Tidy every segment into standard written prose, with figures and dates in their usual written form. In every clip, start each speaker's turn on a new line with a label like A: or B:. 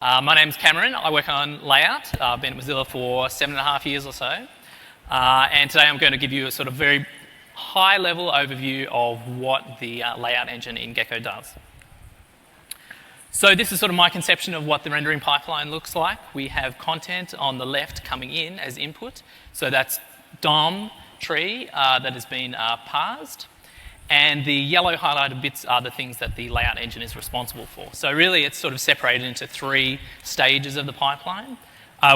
A: My name's Cameron. I work on layout. I've been at Mozilla for 7.5 years or so. And today I'm going to give you a sort of very high-level overview of what the layout engine in Gecko does. So this is sort of my conception of what the rendering pipeline looks like. We have content on the left coming in as input. So that's DOM tree that has been parsed. And the yellow highlighted bits are the things that the layout engine is responsible for. So really, it's sort of separated into 3 stages of the pipeline,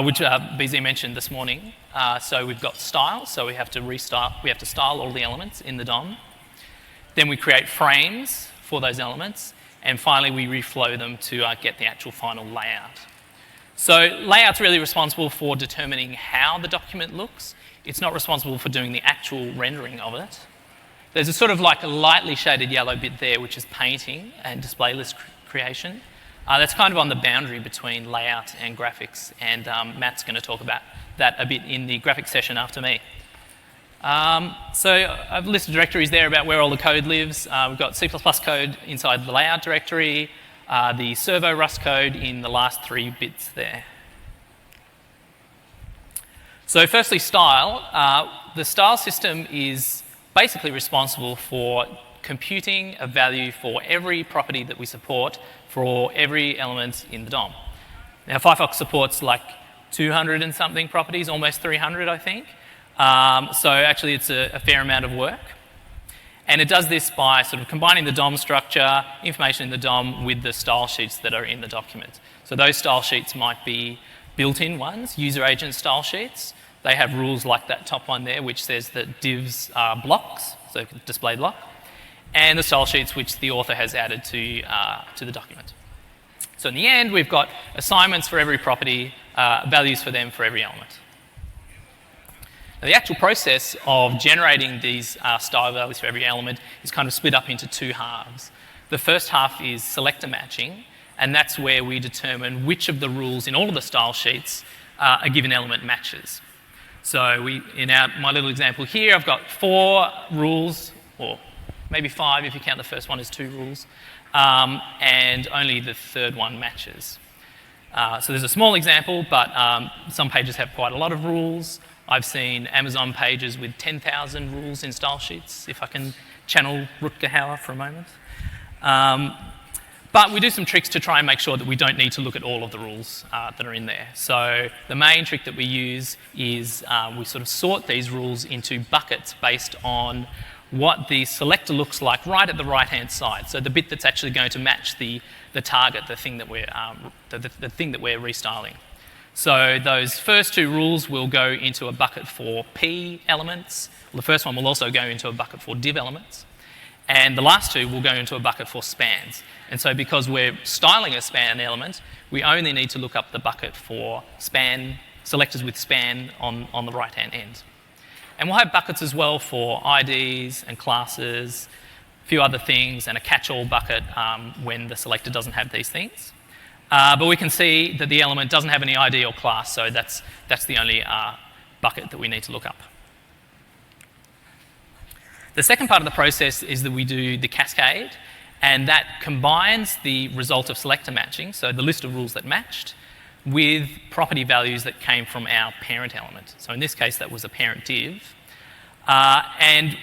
A: which BZ mentioned this morning. So we've got style, so we have to style all the elements in the DOM. Then we create frames for those elements. And finally, we reflow them to get the actual final layout. So layout's really responsible for determining how the document looks. It's not responsible for doing the actual rendering of it. There's a sort of like a lightly shaded yellow bit there, which is painting and display list creation. That's kind of on the boundary between layout and graphics, and Matt's going to talk about that a bit in the graphics session after me. So I've listed directories there about where all the code lives. We've got C++ code inside the layout directory, the servo Rust code in the last 3 bits there. So firstly, style. The style system is basically responsible for computing a value for every property that we support for every element in the DOM. Now, Firefox supports like 200 and something properties, almost 300, I think. So actually, it's a fair amount of work. And it does this by sort of combining the DOM structure, information in the DOM, with the style sheets that are in the document. So those style sheets might be built-in ones, user agent style sheets. They have rules like that top one there, which says that divs are blocks, so display block, and the style sheets which the author has added to the document. So in the end, we've got assignments for every property, values for them for every element. Now, the actual process of generating these style values for every element is kind of split up into 2 halves. The first half is selector matching, and that's where we determine which of the rules in all of the style sheets a given element matches. So in my little example here, I've got 4 rules, or maybe 5 if you count the first one as 2 rules, and only the third one matches. So there's a small example, but some pages have quite a lot of rules. I've seen Amazon pages with 10,000 rules in style sheets, if I can channel Rutger Hauer for a moment. But we do some tricks to try and make sure that we don't need to look at all of the rules that are in there. So the main trick that we use is we sort of sort these rules into buckets based on what the selector looks like right at the right-hand side. So the bit that's actually going to match the target, the thing that we're restyling. So those first 2 rules will go into a bucket for P elements. Well, the first one will also go into a bucket for div elements. And the last 2 will go into a bucket for spans. And so because we're styling a span element, we only need to look up the bucket for span, selectors with span on the right-hand end. And we'll have buckets as well for IDs and classes, a few other things, and a catch-all bucket when the selector doesn't have these things. But we can see that the element doesn't have any ID or class, so that's the only bucket that we need to look up. The second part of the process is that we do the cascade, and that combines the result of selector matching, so the list of rules that matched, with property values that came from our parent element. So in this case, that was a parent div. And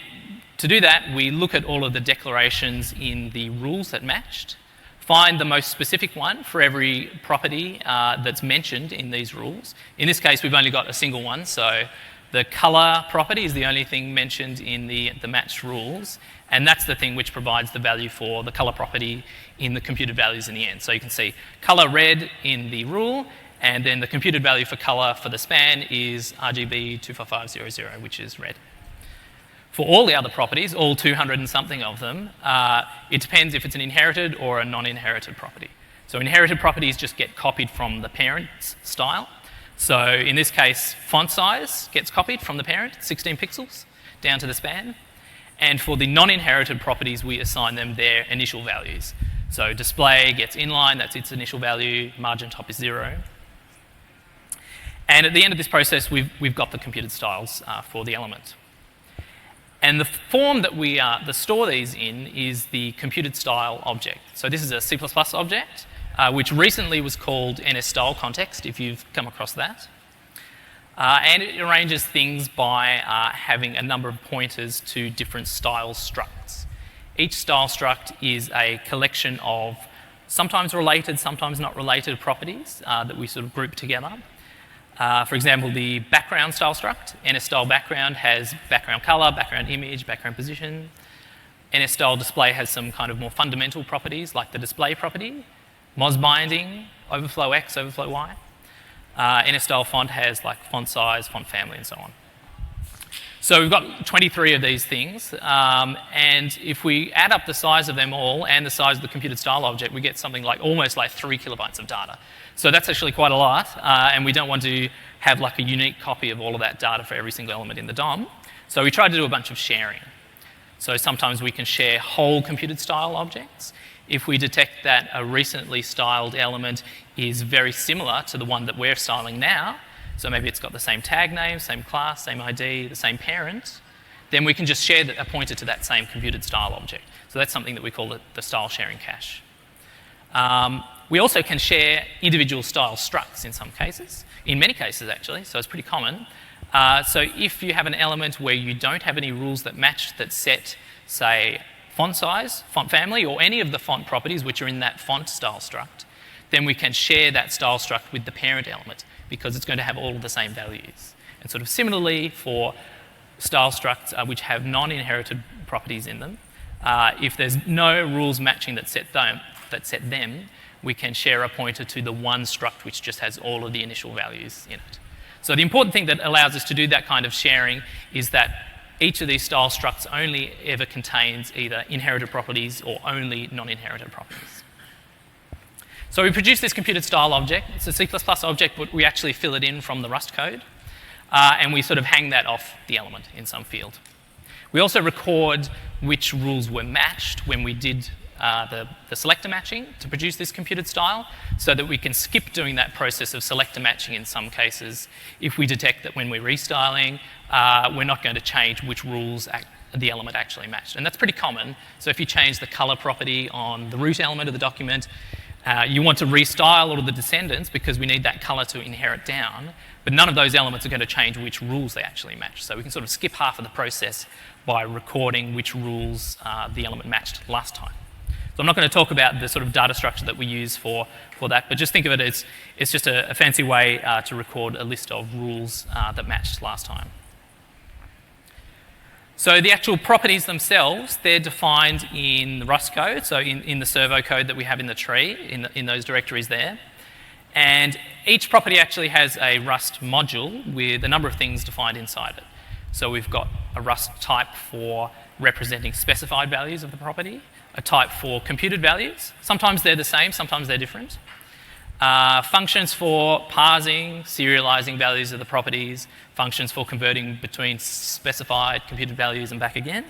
A: to do that, we look at all of the declarations in the rules that matched, find the most specific one for every property that's mentioned in these rules. In this case, we've only got a single one, so the colour property is the only thing mentioned in the matched rules, and that's the thing which provides the value for the colour property in the computed values in the end. So you can see colour red in the rule, and then the computed value for colour for the span is RGB 24500, which is red. For all the other properties, all 200 and something of them, it depends if it's an inherited or a non-inherited property. So inherited properties just get copied from the parent's style. So in this case, font size gets copied from the parent, 16 pixels, down to the span. And for the non-inherited properties, we assign them their initial values. So display gets inline, that's its initial value, margin top is 0. And at the end of this process, we've got the computed styles for the element. And the form that we store these in is the computed style object. So this is a C++ object. which recently was called NS-style context, if you've come across that. And it arranges things by having a number of pointers to different style structs. Each style struct is a collection of sometimes related, sometimes not related properties that we sort of group together. For example, the background style struct, NS-style background, has background color, background image, background position. NS-style display has some kind of more fundamental properties like the display property, Moz binding, overflow X, overflow Y. NS-style font has like font size, font family, and so on. So we've got 23 of these things, and if we add up the size of them all and the size of the computed style object, we get something like almost like 3 kilobytes of data. So that's actually quite a lot, and we don't want to have like a unique copy of all of that data for every single element in the DOM. So we tried to do a bunch of sharing. So sometimes we can share whole computed style objects. If we detect that a recently styled element is very similar to the one that we're styling now, so maybe it's got the same tag name, same class, same ID, the same parent, then we can just share a pointer to that same computed style object. So that's something that we call the style sharing cache. We also can share individual style structs in some cases, in many cases actually, so it's pretty common. So if you have an element where you don't have any rules that match that set, say, font size, font family, or any of the font properties which are in that font style struct, then we can share that style struct with the parent element because it's going to have all of the same values. And sort of similarly for style structs which have non-inherited properties in them, if there's no rules matching that set them, we can share a pointer to the one struct which just has all of the initial values in it. So the important thing that allows us to do that kind of sharing is that each of these style structs only ever contains either inherited properties or only non-inherited properties. So we produce this computed style object. It's a C++ object, but we actually fill it in from the Rust code. And we sort of hang that off the element in some field. We also record which rules were matched when we did the selector matching to produce this computed style, so that we can skip doing that process of selector matching in some cases if we detect that when we're restyling, we're not going to change which rules the element actually matched. And that's pretty common. So if you change the color property on the root element of the document, you want to restyle all of the descendants because we need that color to inherit down, but none of those elements are going to change which rules they actually match. So we can sort of skip half of the process by recording which rules the element matched last time. So I'm not going to talk about the sort of data structure that we use for that, but just think of it as it's just a fancy way to record a list of rules that matched last time. So the actual properties themselves, they're defined in the Rust code, so in the servo code that we have in the tree, in those directories there. And each property actually has a Rust module with a number of things defined inside it. So we've got a Rust type for representing specified values of the property, a type for computed values. Sometimes they're the same, sometimes they're different. Functions for parsing, serializing values of the properties, functions for converting between specified computed values and back again.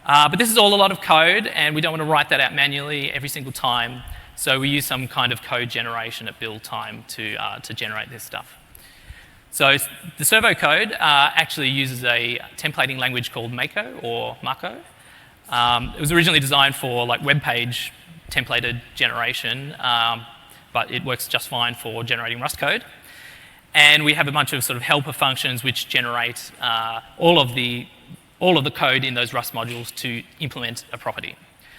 A: But this is all a lot of code, and we don't want to write that out manually every single time. So we use some kind of code generation at build time to generate this stuff. So the servo code actually uses a templating language called Mako or Mako. It was originally designed for like web page templated generation, but it works just fine for generating Rust code. And we have a bunch of sort of helper functions which generate all of the code in those Rust modules to implement a property.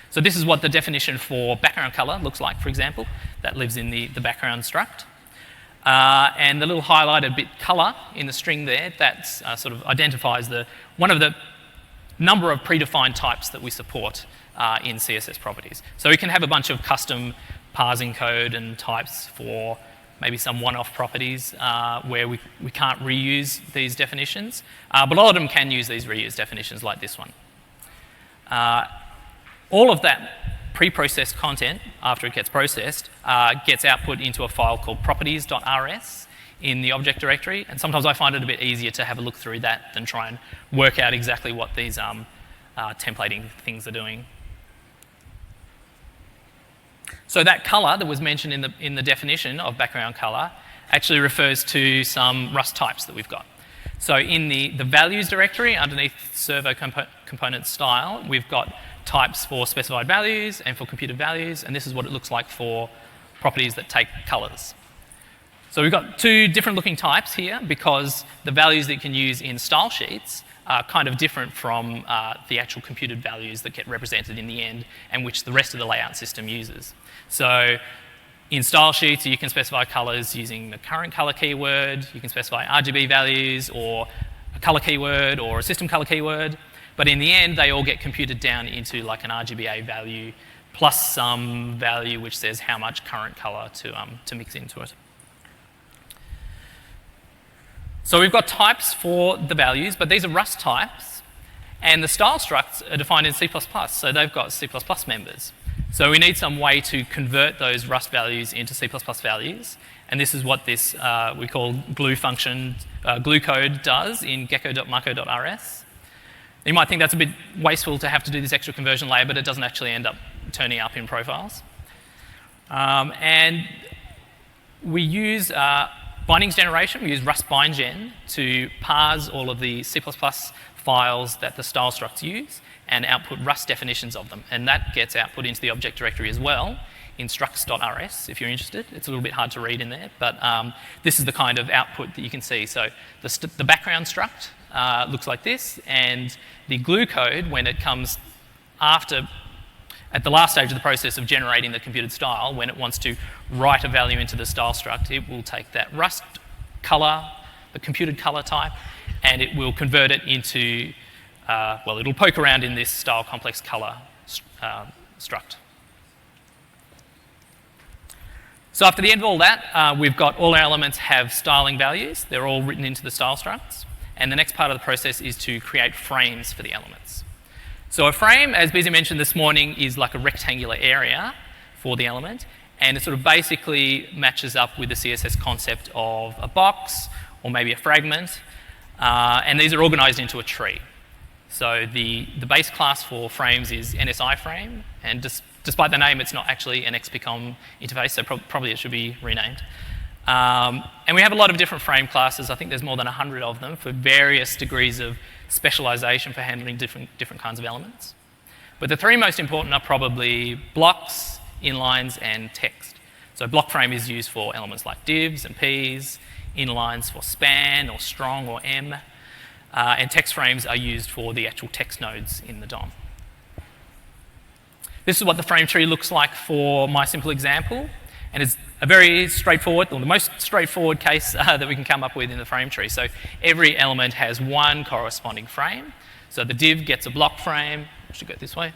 A: So this is what the definition for background color looks like, for example. That lives in the background struct. And the little highlighted bit color in the string there, that sort of identifies one of the number of predefined types that we support in CSS properties. So we can have a bunch of custom parsing code and types for maybe some one-off properties where we can't reuse these definitions. But a lot of them can use these reused definitions like this one. All of that pre-processed content, after it gets processed, gets output into a file called properties.rs in the object directory. And sometimes I find it a bit easier to have a look through that than try and work out exactly what these templating things are doing. So that color that was mentioned in the definition of background color actually refers to some Rust types that we've got. So in the values directory underneath servo component style, we've got types for specified values and for computed values, and this is what it looks like for properties that take colours. So we've got two different looking types here because the values that you can use in style sheets are kind of different from the actual computed values that get represented in the end and which the rest of the layout system uses. So in style sheets, you can specify colours using the current colour keyword, you can specify RGB values or a colour keyword or a system colour keyword, but in the end, they all get computed down into like an RGBA value plus some value which says how much current colour to mix into it. So we've got types for the values, but these are Rust types, and the style structs are defined in C++, so they've got C++ members. So we need some way to convert those Rust values into C++ values, and this is what this we call glue function, glue code does in gecko.marco.rs. You might think that's a bit wasteful to have to do this extra conversion layer, but it doesn't actually end up turning up in profiles. And we use bindings generation. We use Rust bindgen to parse all of the C++ files that the style structs use and output Rust definitions of them. And that gets output into the object directory as well in structs.rs, if you're interested. It's a little bit hard to read in there, but this is the kind of output that you can see. So the background struct looks like this, and the glue code, when it comes after, at the last stage of the process of generating the computed style, when it wants to write a value into the style struct, it will take that Rust color, the computed color type, and it will convert it into, well, it'll poke around in this style complex color struct. So after the end of all that, we've got all our elements have styling values. They're all written into the style structs. And the next part of the process is to create frames for the elements. So a frame, as Busy mentioned this morning, is like a rectangular area for the element, and it sort of basically matches up with the CSS concept of a box or maybe a fragment, and these are organised into a tree. So the base class for frames is NSI frame, and despite the name, it's not actually an XPCOM interface, so probably it should be renamed. And we have a lot of different frame classes. I think there's more than 100 of them for various degrees of specialization for handling different kinds of elements. But the three most important are probably blocks, inlines, and text. So block frame is used for elements like divs and ps, inlines for span or strong or m, and text frames are used for the actual text nodes in the DOM. This is what the frame tree looks like for my simple example, and it's a very straightforward, or the most straightforward case that we can come up with in the frame tree. So every element has one corresponding frame. So the div gets a block frame, I should go this way,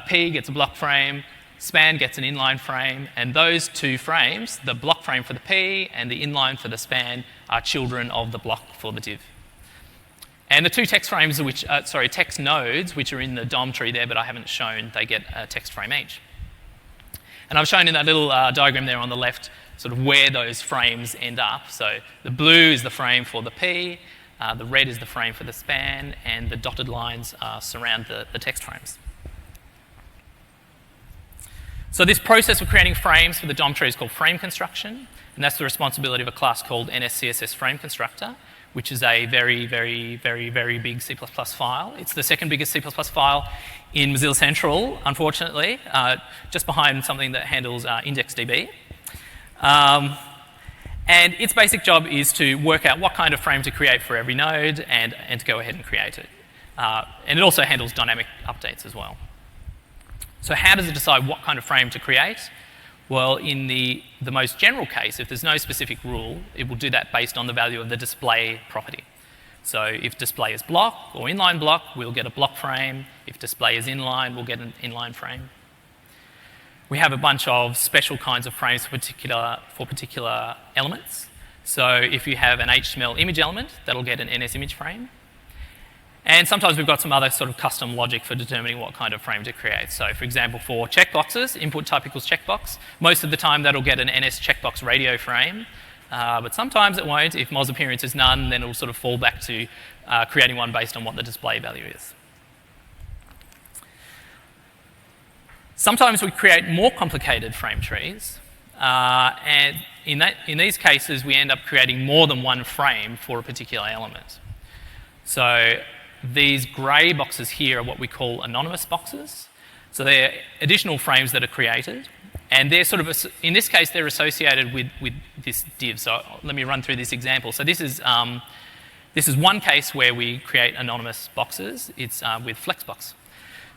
A: p gets a block frame, span gets an inline frame, and those two frames, the block frame for the p and the inline for the span, are children of the block for the div. And the two text frames, text nodes, which are in the DOM tree there, but I haven't shown, they get a text frame each. And I've shown in that little diagram there on the left sort of where those frames end up. So the blue is the frame for the P, the red is the frame for the span, and the dotted lines surround the text frames. So this process of creating frames for the DOM tree is called frame construction, and that's the responsibility of a class called NSCSS frame constructor, which is a very, very, very, very big C++ file. It's the second biggest C++ file in Mozilla Central, unfortunately, just behind something that handles IndexedDB. And its basic job is to work out what kind of frame to create for every node and to go ahead and create it. And it also handles dynamic updates as well. So how does it decide what kind of frame to create? Well, in the most general case, if there's no specific rule, it will do that based on the value of the display property. So if display is block or inline block, we'll get a block frame. If display is inline, we'll get an inline frame. We have a bunch of special kinds of frames for particular elements. So if you have an HTML image element, that'll get an NS image frame. And sometimes we've got some other sort of custom logic for determining what kind of frame to create. So for example, for checkboxes, input type equals checkbox, most of the time that'll get an NS checkbox radio frame. But sometimes it won't. If Moz appearance is none, then it'll sort of fall back to creating one based on what the display value is. Sometimes we create more complicated frame trees. And in these cases, we end up creating more than one frame for a particular element. So these grey boxes here are what we call anonymous boxes. So they're additional frames that are created, And they're sort of, in this case, they're associated with this div. So let me run through this example. So this is one case where we create anonymous boxes. It's with Flexbox.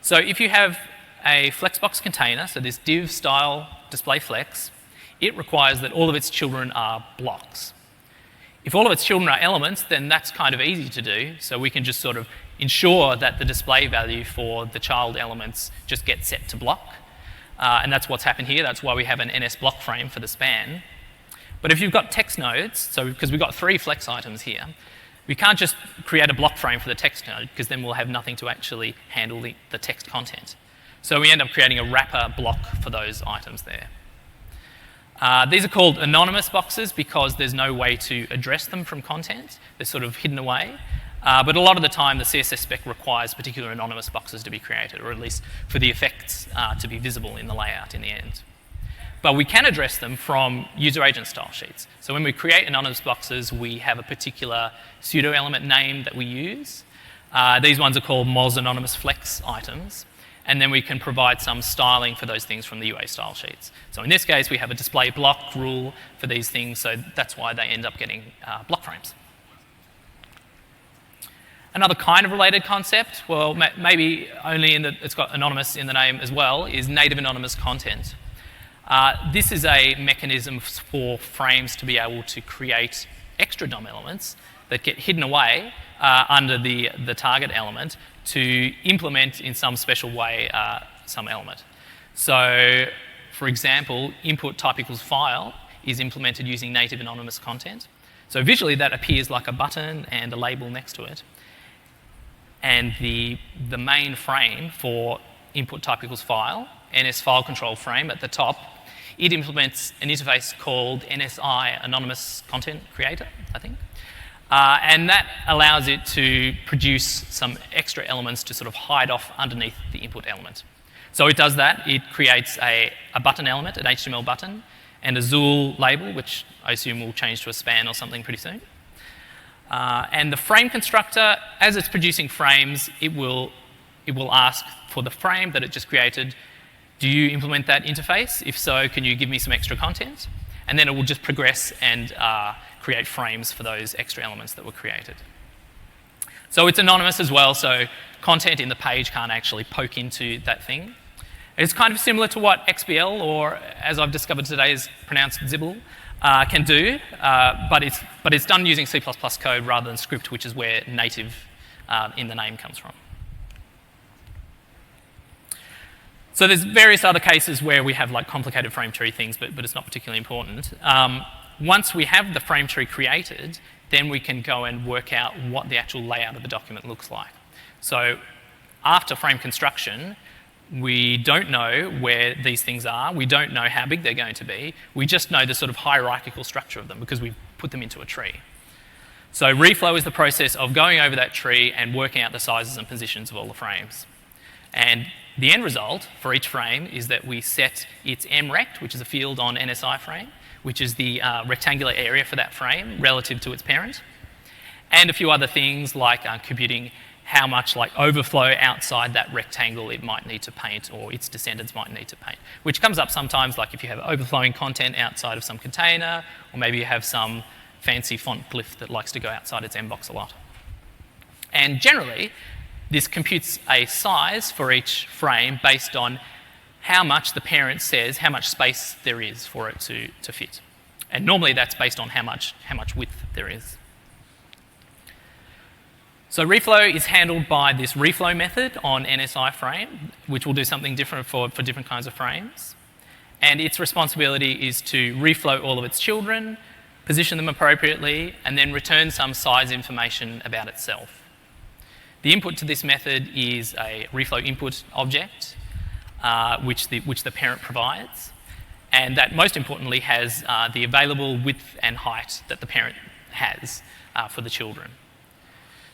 A: So if you have a Flexbox container, so this div style display flex, it requires that all of its children are blocks. If all of its children are elements, then that's kind of easy to do. So we can just sort of ensure that the display value for the child elements just gets set to block. And that's what's happened here. That's why we have an NS block frame for the span. But if you've got text nodes, so because we've got 3 flex items here, we can't just create a block frame for the text node because then we'll have nothing to actually handle the text content. So we end up creating a wrapper block for those items there. These are called anonymous boxes because there's no way to address them from content. They're sort of hidden away. But a lot of the time, the CSS spec requires particular anonymous boxes to be created, or at least for the effects to be visible in the layout in the end. But we can address them from user agent style sheets. So when we create anonymous boxes, we have a particular pseudo element name that we use. These ones are called Moz anonymous flex items. And then we can provide some styling for those things from the UA style sheets. So in this case, we have a display block rule for these things, so that's why they end up getting block frames. Another kind of related concept, well, maybe only in that it's got anonymous in the name as well, is native anonymous content. This is a mechanism for frames to be able to create extra DOM elements that get hidden away under the target element to implement in some special way some element. So, for example, input type equals file is implemented using native anonymous content. So visually that appears like a button and a label next to it. And the main frame for input type equals file, NS file control frame at the top, it implements an interface called NSI anonymous content creator, I think. And that allows it to produce some extra elements to sort of hide off underneath the input element. So it does that. It creates a button element, an HTML button, and a Zool label, which I assume will change to a span or something pretty soon. And the frame constructor, as it's producing frames, it will ask for the frame that it just created, do you implement that interface? If so, can you give me some extra content? And then it will just progress and create frames for those extra elements that were created. So it's anonymous as well, so content in the page can't actually poke into that thing. It's kind of similar to what XBL, or as I've discovered today is pronounced Zibble, can do, but it's done using C++ code rather than script, which is where native in the name comes from. So there's various other cases where we have like complicated frame tree things, but it's not particularly important. Once we have the frame tree created, then we can go and work out what the actual layout of the document looks like. So after frame construction, we don't know where these things are. We don't know how big they're going to be. We just know the sort of hierarchical structure of them because we've put them into a tree. So reflow is the process of going over that tree and working out the sizes and positions of all the frames. And the end result for each frame is that we set its mrect, which is a field on NSI frame, which is the rectangular area for that frame relative to its parent, and a few other things like computing how much like overflow outside that rectangle it might need to paint or its descendants might need to paint, which comes up sometimes like if you have overflowing content outside of some container, or maybe you have some fancy font glyph that likes to go outside its mbox a lot. And generally, this computes a size for each frame based on how much the parent says, how much space there is for it to fit. And normally that's based on how much width there is. So reflow is handled by this reflow method on NSI frame, which will do something different for different kinds of frames. And its responsibility is to reflow all of its children, position them appropriately, and then return some size information about itself. The input to this method is a reflow input object, which the parent provides, and that most importantly has the available width and height that the parent has for the children.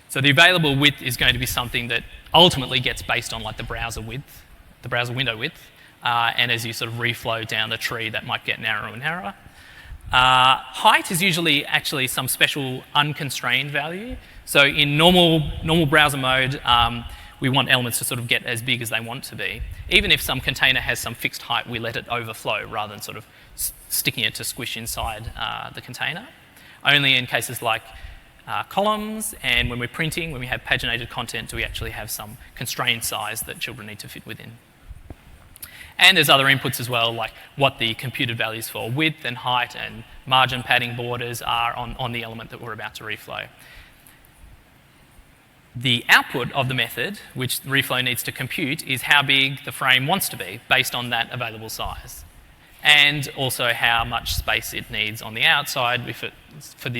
A: So the available width is going to be something that ultimately gets based on like the browser width, the browser window width, and as you sort of reflow down the tree, that might get narrower and narrower. Height is usually actually some special unconstrained value. So in normal browser mode, we want elements to sort of get as big as they want to be. Even if some container has some fixed height, we let it overflow rather than sort of sticking it to squish inside the container. Only in cases like columns and when we're printing, when we have paginated content, do we actually have some constrained size that children need to fit within. And there's other inputs as well, like what the computed values for width and height and margin padding borders are on the element that we're about to reflow. The output of the method, which Reflow needs to compute, is how big the frame wants to be based on that available size, and also how much space it needs on the outside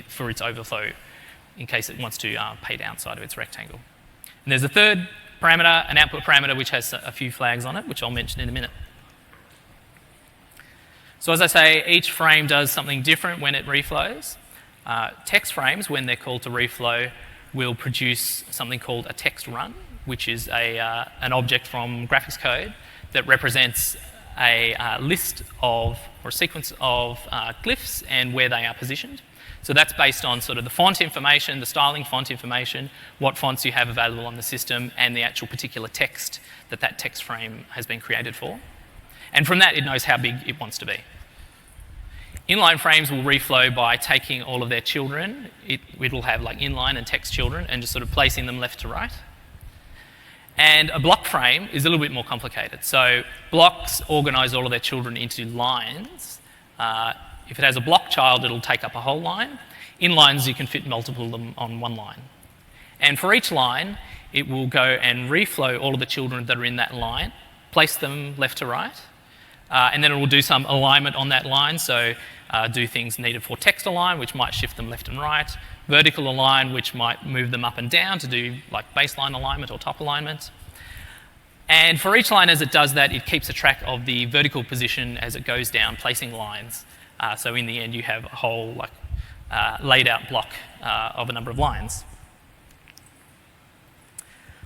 A: for its overflow in case it wants to paint outside of its rectangle. And there's a third parameter, an output parameter, which has a few flags on it, which I'll mention in a minute. So as I say, each frame does something different when it reflows. Text frames, when they're called to reflow, will produce something called a text run, which is an object from graphics code that represents a list of, or a sequence of glyphs and where they are positioned. So that's based on sort of the font information, the styling font information, what fonts you have available on the system, and the actual particular text that that text frame has been created for. And from that, it knows how big it wants to be. Inline frames will reflow by taking all of their children. It'll have like inline and text children and just sort of placing them left to right. And a block frame is a little bit more complicated. So blocks organise all of their children into lines. If it has a block child, it'll take up a whole line. Inlines, you can fit multiple of them on one line. And for each line, it will go and reflow all of the children that are in that line, place them left to right, and then it will do some alignment on that line. So do things needed for text align, which might shift them left and right, vertical align, which might move them up and down to do like baseline alignment or top alignment. And for each line as it does that, it keeps a track of the vertical position as it goes down, placing lines. So in the end, you have a whole like laid out block of a number of lines.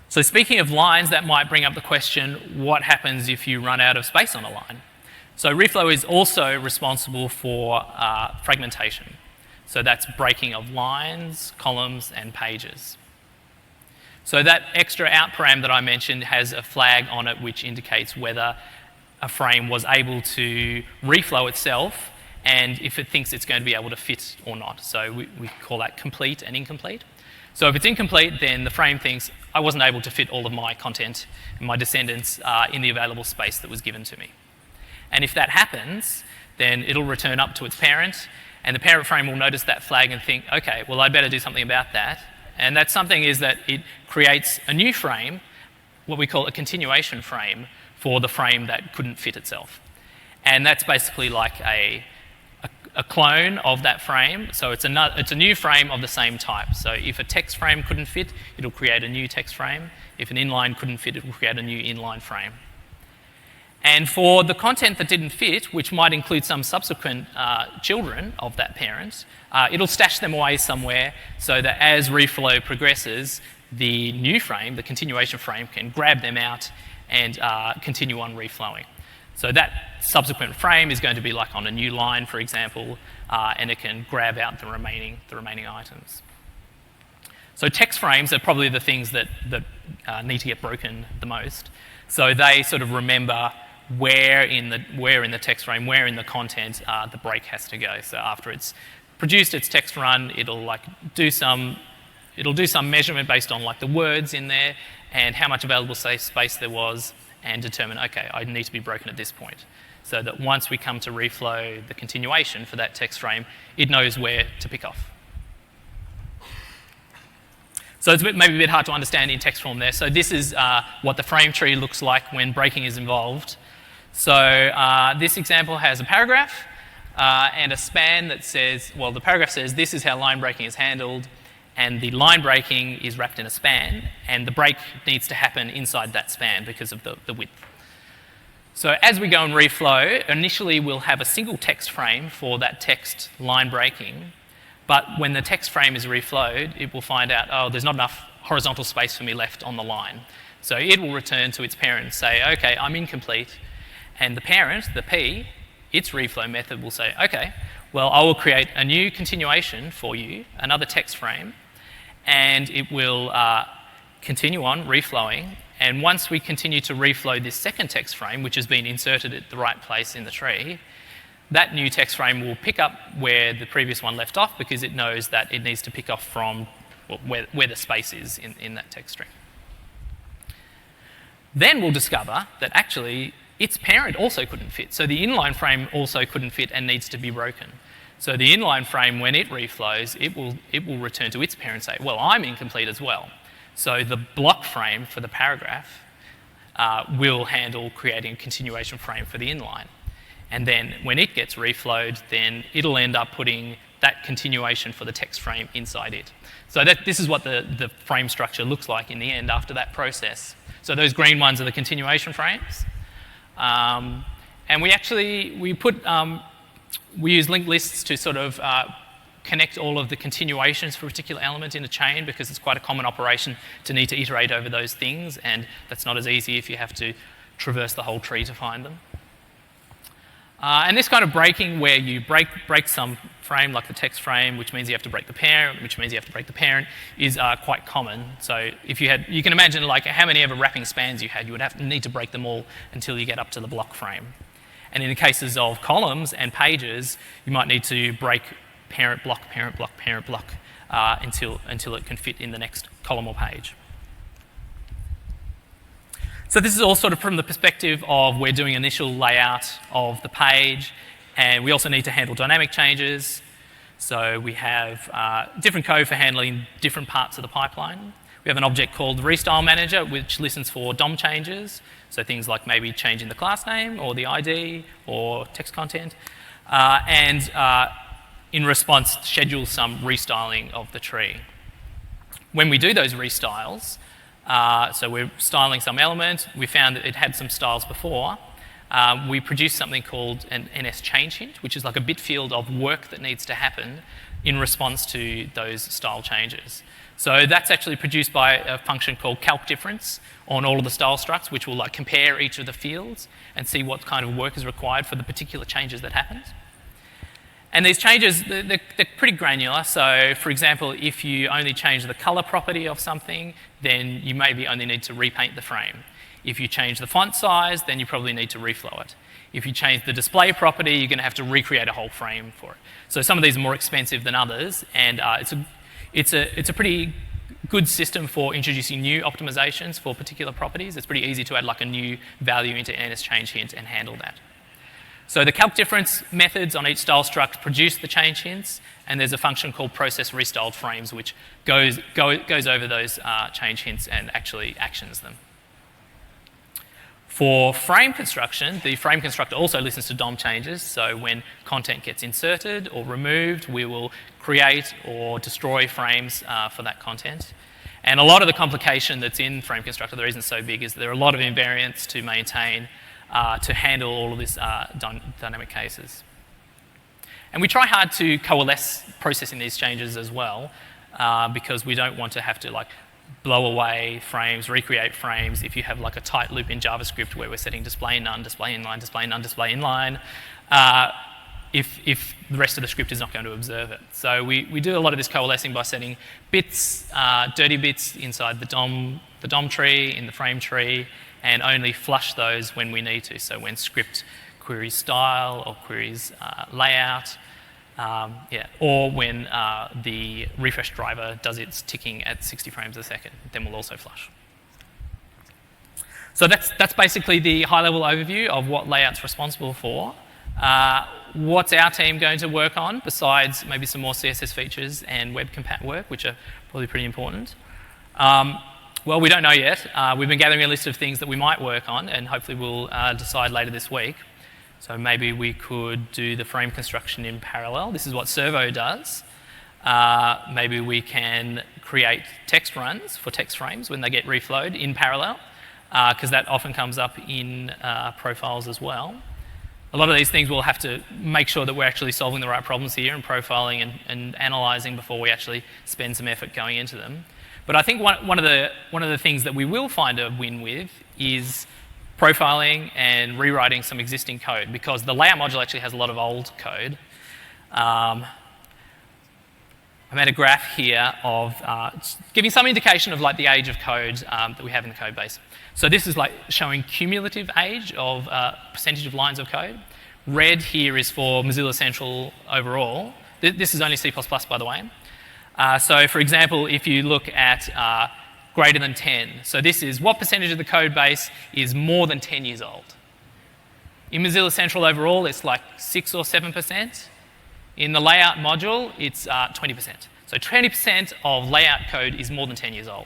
A: So speaking of lines, that might bring up the question, what happens if you run out of space on a line? So Reflow is also responsible for fragmentation. So that's breaking of lines, columns, and pages. So that extra out param that I mentioned has a flag on it which indicates whether a frame was able to reflow itself and if it thinks it's going to be able to fit or not. So we call that complete and incomplete. So if it's incomplete, then the frame thinks, I wasn't able to fit all of my content and my descendants in the available space that was given to me. And if that happens, then it'll return up to its parent, and the parent frame will notice that flag and think, okay, well, I'd better do something about that. And that something is that it creates a new frame, what we call a continuation frame, for the frame that couldn't fit itself. And that's basically like a clone of that frame. So it's a new frame of the same type. So if a text frame couldn't fit, it'll create a new text frame. If an inline couldn't fit, it will create a new inline frame. And for the content that didn't fit, which might include some subsequent children of that parent, it'll stash them away somewhere so that as reflow progresses, the new frame, the continuation frame, can grab them out and continue on reflowing. So that subsequent frame is going to be like on a new line, for example, and it can grab out the remaining items. So text frames are probably the things that need to get broken the most. So they sort of remember where in the text frame, where in the content the break has to go. So after it's produced its text run, it'll do some measurement based on like the words in there and how much available space there was, and determine, okay, I need to be broken at this point. So that once we come to reflow the continuation for that text frame, it knows where to pick off. So it's maybe a bit hard to understand in text form there. So this is what the frame tree looks like when breaking is involved. So this example has a paragraph and a span that says, well, the paragraph says this is how line breaking is handled, and the line breaking is wrapped in a span, and the break needs to happen inside that span because of the width. So as we go and reflow, initially we'll have a single text frame for that text line breaking, but when the text frame is reflowed, it will find out, oh, there's not enough horizontal space for me left on the line. So it will return to its parent and say, okay, I'm incomplete. And the parent, the P, its reflow method will say, okay, well, I will create a new continuation for you, another text frame, and it will continue on reflowing, And once we continue to reflow this second text frame, which has been inserted at the right place in the tree, that new text frame will pick up where the previous one left off because it knows that it needs to pick off from where the space is in that text string. Then we'll discover that actually its parent also couldn't fit. So the inline frame also couldn't fit and needs to be broken. So the inline frame, when it reflows, it will return to its parent and say, well, I'm incomplete as well. So the block frame for the paragraph will handle creating a continuation frame for the inline. And then when it gets reflowed, then it'll end up putting that continuation for the text frame inside it. So this is what the frame structure looks like in the end after that process. So those green ones are the continuation frames. And we use linked lists to sort of connect all of the continuations for a particular element in a chain because it's quite a common operation to need to iterate over those things, and that's not as easy if you have to traverse the whole tree to find them. And this kind of breaking where you break some frame, like the text frame, which means you have to break the parent, which means you have to break the parent, is quite common. So if you can imagine like how many ever wrapping spans you had, you would need to break them all until you get up to the block frame. And in the cases of columns and pages, you might need to break parent block, parent block, parent block until it can fit in the next column or page. So this is all sort of from the perspective of we're doing initial layout of the page, and we also need to handle dynamic changes. So we have different code for handling different parts of the pipeline. We have an object called Restyle Manager, which listens for DOM changes. So things like maybe changing the class name or the ID or text content. And in response, schedule some restyling of the tree. When we do those restyles, so we're styling some element, we found that it had some styles before, we produce something called an NS change hint, which is like a bit field of work that needs to happen in response to those style changes. So that's actually produced by a function called calc difference on all of the style structs, which will like compare each of the fields and see what kind of work is required for the particular changes that happened. And these changes, they're pretty granular. So for example, if you only change the color property of something, then you maybe only need to repaint the frame. If you change the font size, then you probably need to reflow it. If you change the display property, you're going to have to recreate a whole frame for it. So some of these are more expensive than others, and it's a pretty good system for introducing new optimizations for particular properties. It's pretty easy to add like a new value into NS change hint and handle that. So the calc difference methods on each style struct produce the change hints, and there's a function called process restyled frames which goes over those change hints and actually actions them. For frame construction, the frame constructor also listens to DOM changes. So when content gets inserted or removed, we will create or destroy frames for that content. And a lot of the complication that's in frame constructor, the reason it's so big, is there are a lot of invariants to maintain to handle all of this dynamic cases. And we try hard to coalesce processing these changes as well, because we don't want to have to like blow away frames, recreate frames if you have like a tight loop in JavaScript where we're setting display none, display inline, display none, display inline, if the rest of the script is not going to observe it. So we do a lot of this coalescing by setting bits, dirty bits inside the DOM tree, in the frame tree, and only flush those when we need to. So when script queries style or queries layout, or when the refresh driver does its ticking at 60 frames a second, then we'll also flush. So that's basically the high-level overview of what layout's responsible for. What's our team going to work on besides maybe some more CSS features and web compat work, which are probably pretty important? Well, we don't know yet. We've been gathering a list of things that we might work on, and hopefully we'll decide later this week. So maybe we could do the frame construction in parallel. This is what Servo does. Maybe we can create text runs for text frames when they get reflowed in parallel, because that often comes up in profiles as well. A lot of these things we'll have to make sure that we're actually solving the right problems here and profiling and analysing before we actually spend some effort going into them. But I think one of the things that we will find a win with is profiling and rewriting some existing code, because the layout module actually has a lot of old code. I made a graph here of giving some indication of like the age of code that we have in the code base. So this is like showing cumulative age of percentage of lines of code. Red here is for Mozilla Central overall. This is only C++, by the way. So for example, if you look at greater than 10, so this is what percentage of the code base is more than 10 years old. In Mozilla Central overall, it's like 6 or 7%. In the layout module, it's 20%. So 20% of layout code is more than 10 years old.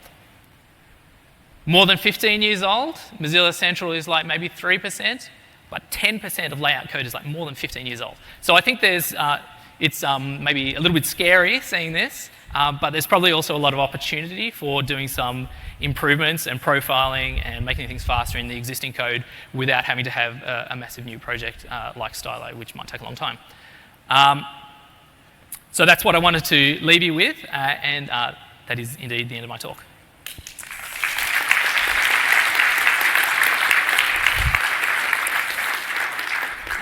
A: More than 15 years old, Mozilla Central is like maybe 3%, but 10% of layout code is like more than 15 years old. So I think it's maybe a little bit scary seeing this, but there's probably also a lot of opportunity for doing some improvements and profiling and making things faster in the existing code without having to have a massive new project like Stylo, which might take a long time. So that's what I wanted to leave you with, and that is indeed the end of my talk.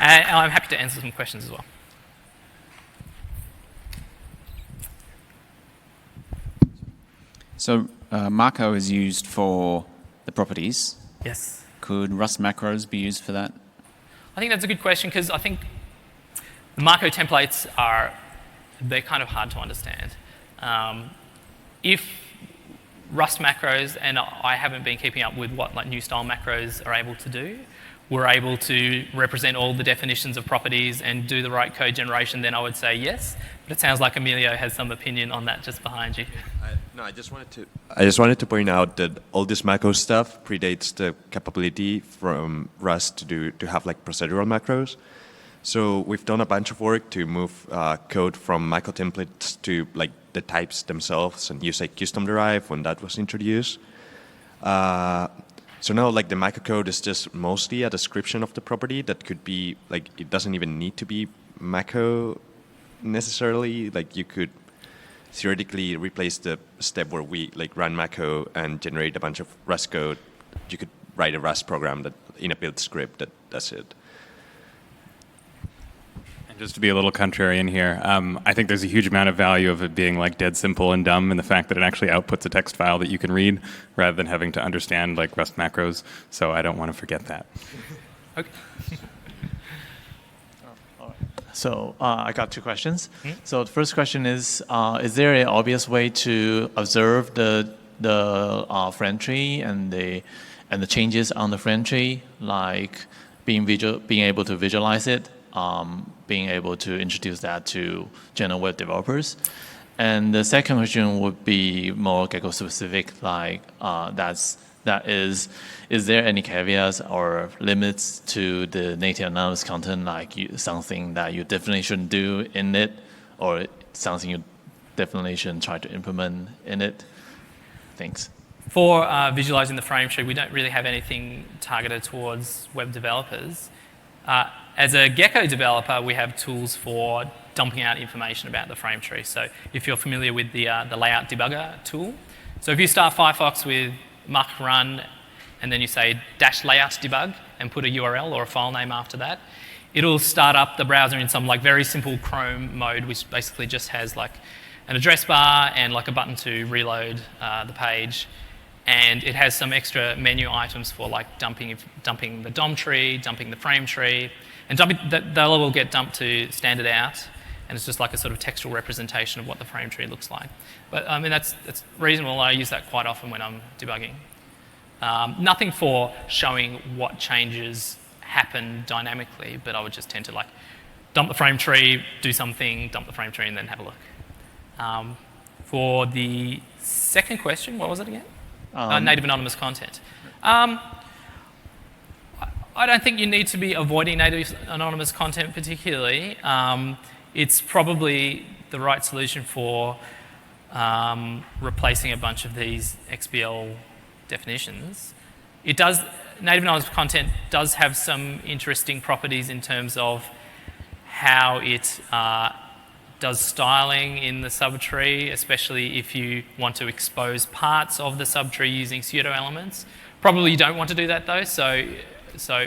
A: And I'm happy to answer some questions as well.
B: So Marco is used for the properties.
A: Yes.
B: Could Rust macros be used for that?
A: I think that's a good question because I think the Marco templates they're kind of hard to understand. If Rust macros, and I haven't been keeping up with what like new style macros are able to do, were able to represent all the definitions of properties and do the right code generation, then I would say yes. But it sounds like Emilio has some opinion on that just behind you.
C: I just wanted to point out that all this macro stuff predates the capability from Rust to have like procedural macros. So we've done a bunch of work to move code from macro templates to like the types themselves and use like custom derive when that was introduced. So now like the microcode is just mostly a description of the property that could be like, it doesn't even need to be macro necessarily. Like you could theoretically replace the step where we like run macro and generate a bunch of Rust code. You could write a Rust program that in a build script that does it.
D: Just to be a little contrarian here, I think there's a huge amount of value of it being like dead simple and dumb in the fact that it actually outputs a text file that you can read rather than having to understand like Rust macros. So I don't want to forget that.
A: Okay.
E: So I got two questions. So the first question is there an obvious way to observe the frame tree and the changes on the frame tree, like being able to visualize it? Being able to introduce that to general web developers. And the second question would be more Gecko specific, like is there any caveats or limits to the native anonymous content, like something that you definitely shouldn't do in it, or something you definitely shouldn't try to implement in it? Thanks.
A: For visualizing the frame tree, we don't really have anything targeted towards web developers. As a Gecko developer, we have tools for dumping out information about the frame tree. So if you're familiar with the layout debugger tool, so if you start Firefox with muck run and then you say -layout debug and put a URL or a file name after that, it'll start up the browser in some like very simple Chrome mode, which basically just has like an address bar and like a button to reload the page. And it has some extra menu items for like dumping the DOM tree, dumping the frame tree, and they'll all get dumped to standard out, and it's just like a sort of textual representation of what the frame tree looks like. But I mean, that's reasonable. I use that quite often when I'm debugging. Nothing for showing what changes happen dynamically, but I would just tend to like dump the frame tree, do something, dump the frame tree, and then have a look. For the second question, what was it again? Native anonymous content. I don't think you need to be avoiding native anonymous content particularly. It's probably the right solution for replacing a bunch of these XBL definitions. Native anonymous content does have some interesting properties in terms of how it does styling in the subtree, especially if you want to expose parts of the subtree using pseudo elements. Probably you don't want to do that though, so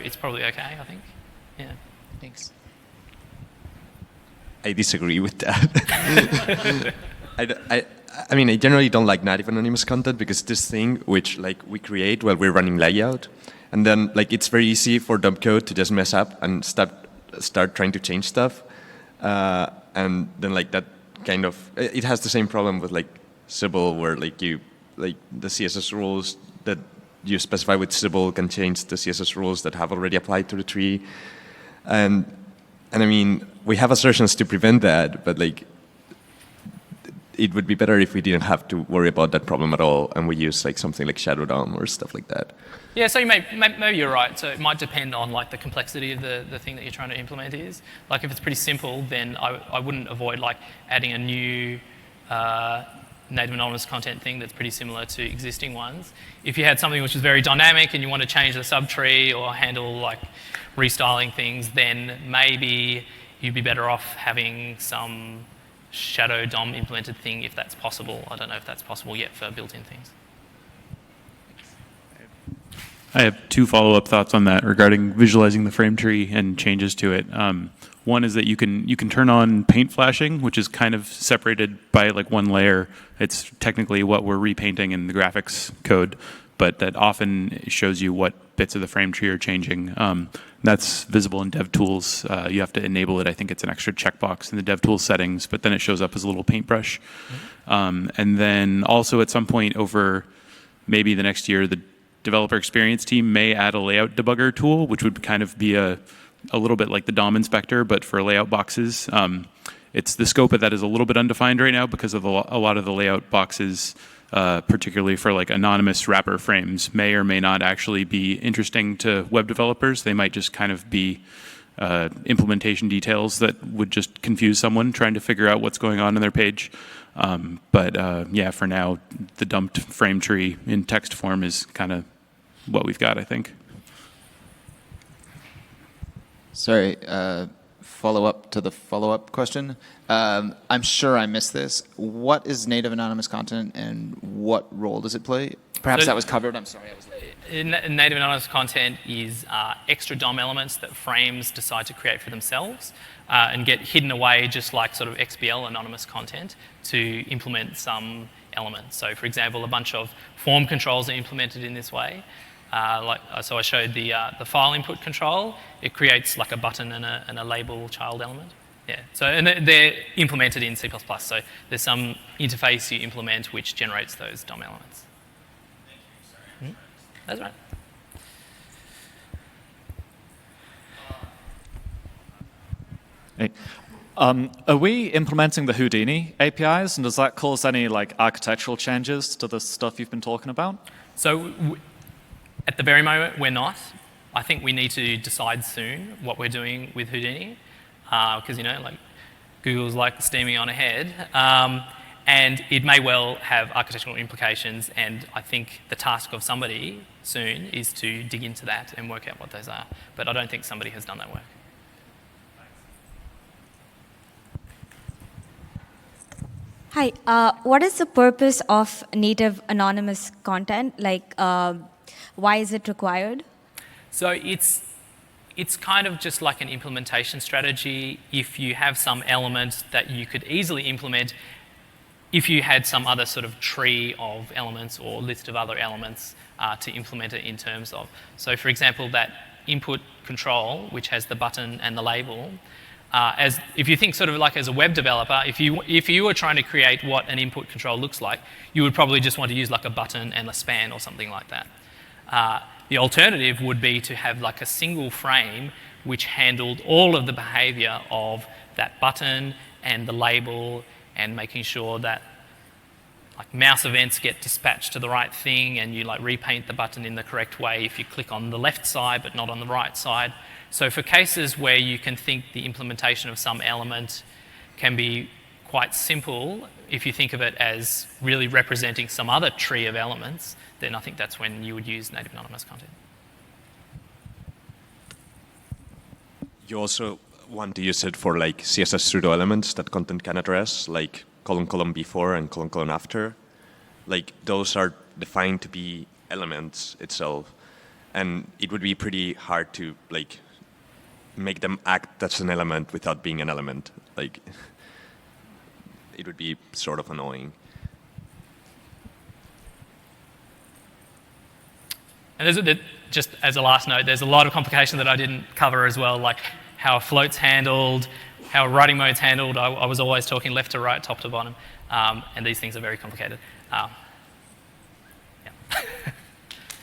A: it's probably okay, I think. Yeah.
E: Thanks.
C: I disagree with that. I mean, I generally don't like native anonymous content because this thing which like we create while we're running layout, and then like it's very easy for dump code to just mess up and start trying to change stuff, and then like that kind of it has the same problem with like Sybil where like the CSS rules that you specify with Sybil can change the CSS rules that have already applied to the tree, and I mean we have assertions to prevent that, but like it would be better if we didn't have to worry about that problem at all, and we use like something like Shadow DOM or stuff like that.
A: Yeah, so maybe you're right. So it might depend on like the complexity of the thing that you're trying to implement is. Like if it's pretty simple, then I wouldn't avoid like adding a new native anonymous content thing that's pretty similar to existing ones. If you had something which is very dynamic and you want to change the subtree or handle like restyling things, then maybe you'd be better off having some Shadow DOM implemented thing if that's possible. I don't know if that's possible yet for built-in things.
F: I have two follow-up thoughts on that regarding visualizing the frame tree and changes to it. One is that you can turn on paint flashing, which is kind of separated by like one layer. It's technically what we're repainting in the graphics code, but that often shows you what bits of the frame tree are changing. That's visible in DevTools. You have to enable it. I think it's an extra checkbox in the DevTools settings, but then it shows up as a little paintbrush. And then also at some point over maybe the next year, the developer experience team may add a layout debugger tool, which would kind of be a little bit like the DOM inspector, but for layout boxes. It's the scope of that is a little bit undefined right now because of a lot of the layout boxes, particularly for like anonymous wrapper frames, may or may not actually be interesting to web developers. They might just kind of be implementation details that would just confuse someone trying to figure out what's going on in their page. But yeah, for now, the dumped frame tree in text form is kind of what we've got, I think.
B: Sorry, follow-up to the follow-up question. I'm sure I missed this. What is native anonymous content and what role does it play? Perhaps that was covered. I'm sorry, I was late.
A: Native anonymous content is extra DOM elements that frames decide to create for themselves and get hidden away just like sort of XBL anonymous content to implement some elements. So for example, a bunch of form controls are implemented in this way. So I showed the file input control. It creates like a button and a label child element. Yeah. So and they're implemented in C++. So there's some interface you implement which generates those DOM elements. Thank you. That's right.
G: Hey. Are we implementing the Houdini APIs, and does that cause any like architectural changes to the stuff you've been talking about?
A: So at the very moment, we're not. I think we need to decide soon what we're doing with Houdini, because you know, like Google's like steaming on ahead, and it may well have architectural implications. And I think the task of somebody soon is to dig into that and work out what those are. But I don't think somebody has done that work.
H: Hi, what is the purpose of native anonymous content? Like, why is it required?
A: So it's kind of just like an implementation strategy. If you have some element that you could easily implement, if you had some other sort of tree of elements or list of other elements to implement it in terms of. So for example, that input control, which has the button and the label, if you think sort of like as a web developer, if you were trying to create what an input control looks like, you would probably just want to use like a button and a span or something like that. The alternative would be to have like a single frame which handled all of the behavior of that button and the label and making sure that like mouse events get dispatched to the right thing and you like repaint the button in the correct way if you click on the left side but not on the right side. So for cases where you can think the implementation of some element can be quite simple, if you think of it as really representing some other tree of elements, then I think that's when you would use native anonymous content.
C: You also want to use it for like CSS pseudo elements that content can address, like : before and : after. Like those are defined to be elements itself, and it would be pretty hard to like make them act as an element without being an element. Like it would be sort of annoying.
A: And just as a last note, there's a lot of complication that I didn't cover as well, like how a float's handled, how a writing mode's handled. I was always talking left to right, top to bottom, and these things are very complicated. Yeah.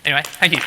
A: Anyway, thank you.